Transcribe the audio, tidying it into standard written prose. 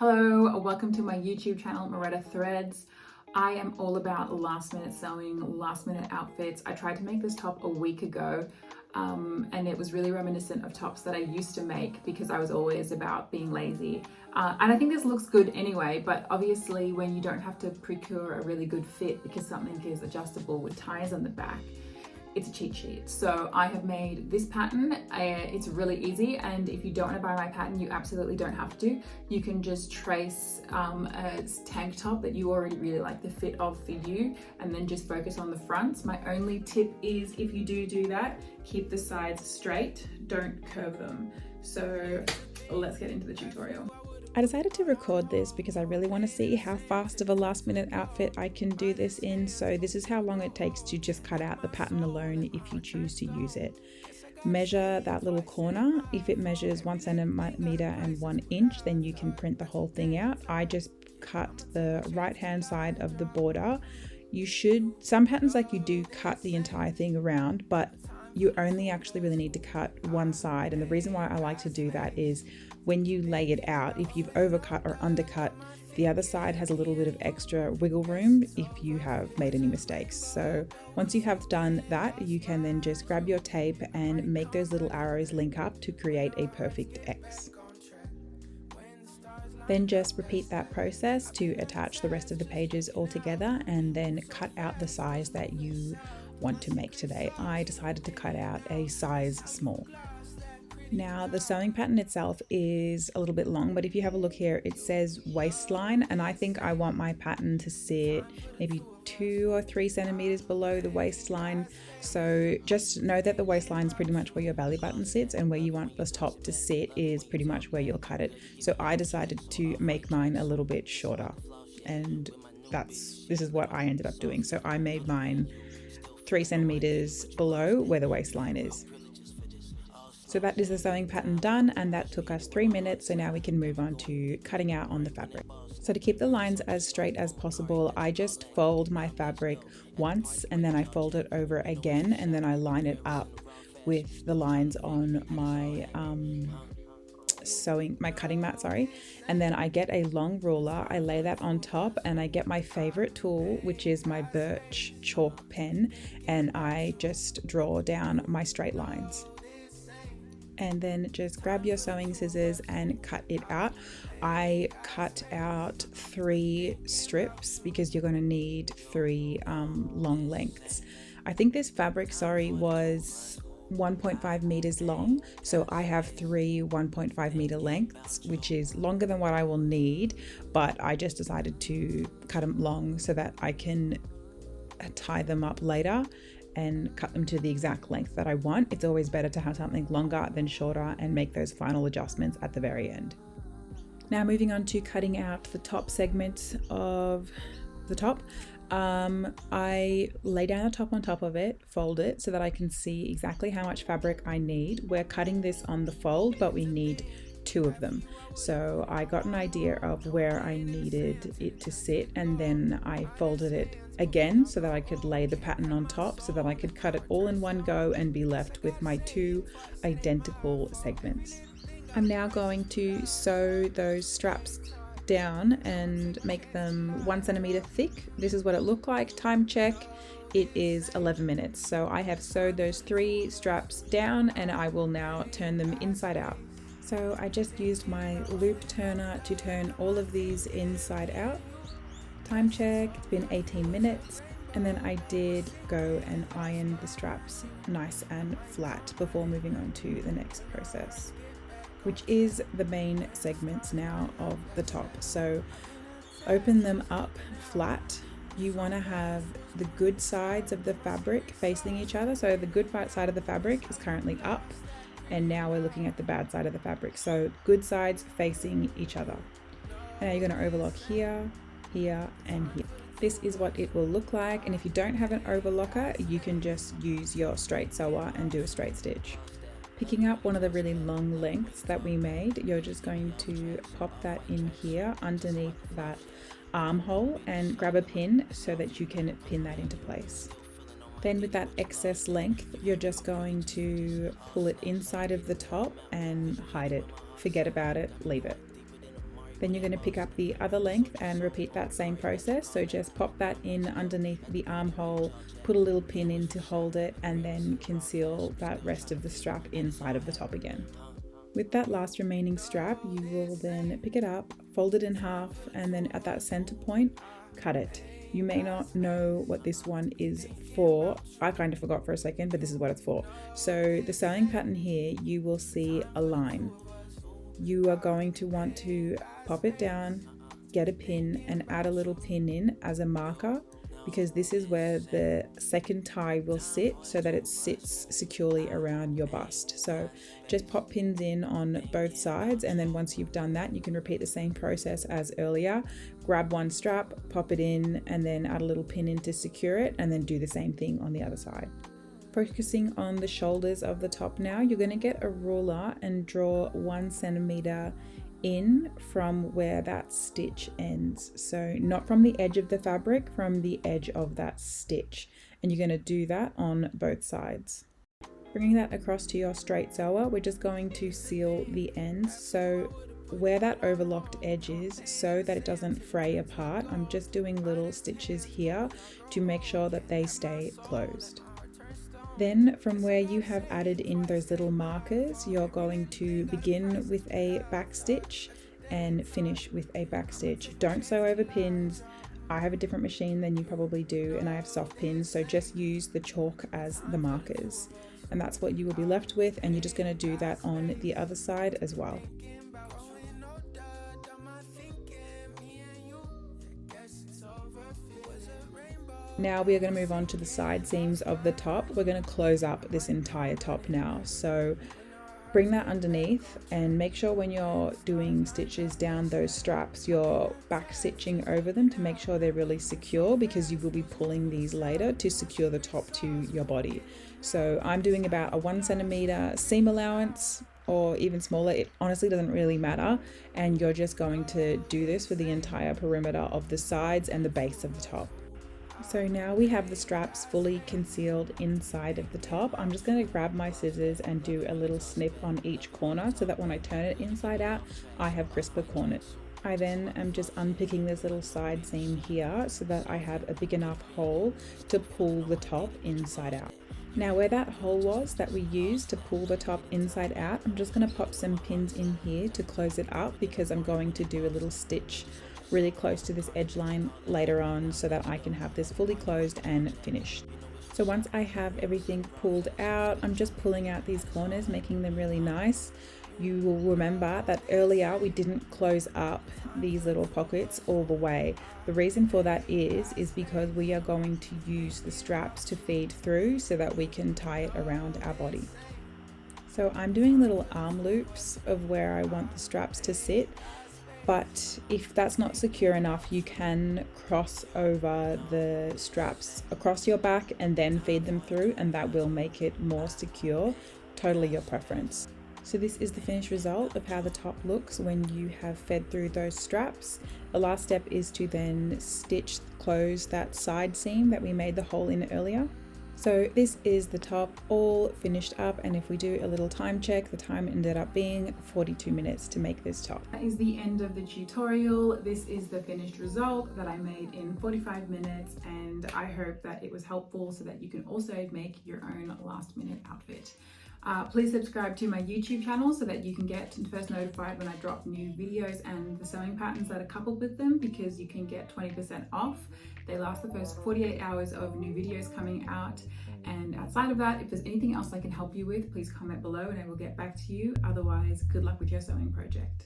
Hello, welcome to my YouTube channel, Mareta Threads. I am all about last minute sewing, last minute outfits. I tried to make this top a week ago and it was really reminiscent of tops that I used to make because I was always about being lazy. And I think this looks good anyway, but obviously when you don't have to procure a really good fit because something is adjustable with ties on the back, it's a cheat sheet. So I have made this pattern. It's really easy, and if you don't want to buy my pattern, you absolutely don't have to. You can just trace a tank top that you already really like the fit of for you, and then just focus on the fronts. My only tip is, if you do that, keep the sides straight, don't curve them. So let's get into the tutorial. I decided to record this because I really want to see how fast of a last minute outfit I can do this in. So this is how long it takes to just cut out the pattern alone if you choose to use it. Measure that little corner. If it measures 1 centimeter and 1 inch, then you can print the whole thing out. I just cut the right hand side of the border. Some patterns you do cut the entire thing around, but you only actually really need to cut one side. And the reason why I like to do that is when you lay it out, if you've overcut or undercut, the other side has a little bit of extra wiggle room if you have made any mistakes. So once you have done that, you can then just grab your tape and make those little arrows link up to create a perfect X. Then just repeat that process to attach the rest of the pages all together, and then cut out the size that you want to make today. I decided to cut out a size small. Now the sewing pattern itself is a little bit long, but if you have a look here, it says waistline, and I think I want my pattern to sit maybe 2 or 3 centimeters below the waistline. So just know that the waistline is pretty much where your belly button sits, and where you want the top to sit is pretty much where you'll cut it. So I decided to make mine a little bit shorter, and this is what I ended up doing. So I made mine 3 centimeters below where the waistline is. So that is the sewing pattern done, and that took us 3 minutes. So now we can move on to cutting out on the fabric. So to keep the lines as straight as possible, I just fold my fabric once, and then I fold it over again, and then I line it up with the lines on my cutting mat, and then I get a long ruler, I lay that on top, and I get my favorite tool, which is my birch chalk pen, and I just draw down my straight lines. And then just grab your sewing scissors and cut it out. I cut out 3 strips because you're going to need 3 long lengths. I think this fabric, was 1.5 meters long, so I have 3 1.5 meter lengths, which is longer than what I will need, but I just decided to cut them long so that I can tie them up later and cut them to the exact length that I want. It's always better to have something longer than shorter and make those final adjustments at the very end. Now moving on to cutting out the top segment of the top. I lay down the top on top of it, fold it so that I can see exactly how much fabric I need. We're cutting this on the fold, but we need 2 of them. So I got an idea of where I needed it to sit, and then I folded it again so that I could lay the pattern on top, so that I could cut it all in one go and be left with my 2 identical segments. I'm now going to sew those straps down and make them 1 centimeter thick. This is what it looked like. Time check, it is 11 minutes. So I have sewed those 3 straps down, and I will now turn them inside out. So I just used my loop turner to turn all of these inside out. Time check, it's been 18 minutes. And then I did go and iron the straps nice and flat before moving on to the next process, which is the main segments now of the top. So open them up flat. You want to have the good sides of the fabric facing each other. So the good side of the fabric is currently up, and now we're looking at the bad side of the fabric. So good sides facing each other. And now you're going to overlock here, here, and here. This is what it will look like. And if you don't have an overlocker, you can just use your straight sewer and do a straight stitch. Picking up one of the really long lengths that we made, you're just going to pop that in here underneath that armhole and grab a pin so that you can pin that into place. Then with that excess length, you're just going to pull it inside of the top and hide it. Forget about it, leave it. Then you're going to pick up the other length and repeat that same process. So just pop that in underneath the armhole, put a little pin in to hold it, and then conceal that rest of the strap inside of the top again. With that last remaining strap, you will then pick it up, fold it in half, and then at that center point, cut it. You may not know what this one is for. I kind of forgot for a second, but this is what it's for. So the sewing pattern here, you will see a line. You are going to want to pop it down, get a pin, and add a little pin in as a marker, because this is where the second tie will sit so that it sits securely around your bust. So just pop pins in on both sides, and then once you've done that, you can repeat the same process as earlier. Grab one strap, pop it in, and then add a little pin in to secure it, and then do the same thing on the other side. Focusing on the shoulders of the top now, you're going to get a ruler and draw 1 centimeter in from where that stitch ends. So not from the edge of the fabric, from the edge of that stitch. And you're going to do that on both sides. Bringing that across to your straight sewer, we're just going to seal the ends. So where that overlocked edge is, so that it doesn't fray apart, I'm just doing little stitches here to make sure that they stay closed. Then from where you have added in those little markers, you're going to begin with a back stitch and finish with a back stitch. Don't sew over pins. I have a different machine than you probably do, and I have soft pins, so just use the chalk as the markers. And that's what you will be left with, and you're just going to do that on the other side as well. Now we are going to move on to the side seams of the top. We're going to close up this entire top now. So bring that underneath and make sure when you're doing stitches down those straps, you're back stitching over them to make sure they're really secure, because you will be pulling these later to secure the top to your body. So I'm doing about a 1 centimeter seam allowance, or even smaller. It honestly doesn't really matter. And you're just going to do this for the entire perimeter of the sides and the base of the top. So now we have the straps fully concealed inside of the top. I'm just going to grab my scissors and do a little snip on each corner so that when I turn it inside out, I have crisper corners. I then am just unpicking this little side seam here so that I have a big enough hole to pull the top inside out. Now where that hole was that we used to pull the top inside out, I'm just going to pop some pins in here to close it up, because I'm going to do a little stitch really close to this edge line later on so that I can have this fully closed and finished. So once I have everything pulled out, I'm just pulling out these corners, making them really nice. You will remember that earlier we didn't close up these little pockets all the way. The reason for that is because we are going to use the straps to feed through so that we can tie it around our body. So I'm doing little arm loops of where I want the straps to sit. But if that's not secure enough, you can cross over the straps across your back and then feed them through, and that will make it more secure. Totally your preference. So this is the finished result of how the top looks when you have fed through those straps. The last step is to then close that side seam that we made the hole in earlier. So this is the top all finished up, and if we do a little time check, the time ended up being 42 minutes to make this top. That is the end of the tutorial. This is the finished result that I made in 45 minutes, and I hope that it was helpful so that you can also make your own last minute outfit. Please subscribe to my YouTube channel so that you can get first notified when I drop new videos and the sewing patterns that are coupled with them, because you can get 20% off. They last the first 48 hours of new videos coming out. And outside of that, if there's anything else I can help you with, please comment below and I will get back to you. Otherwise, good luck with your sewing project.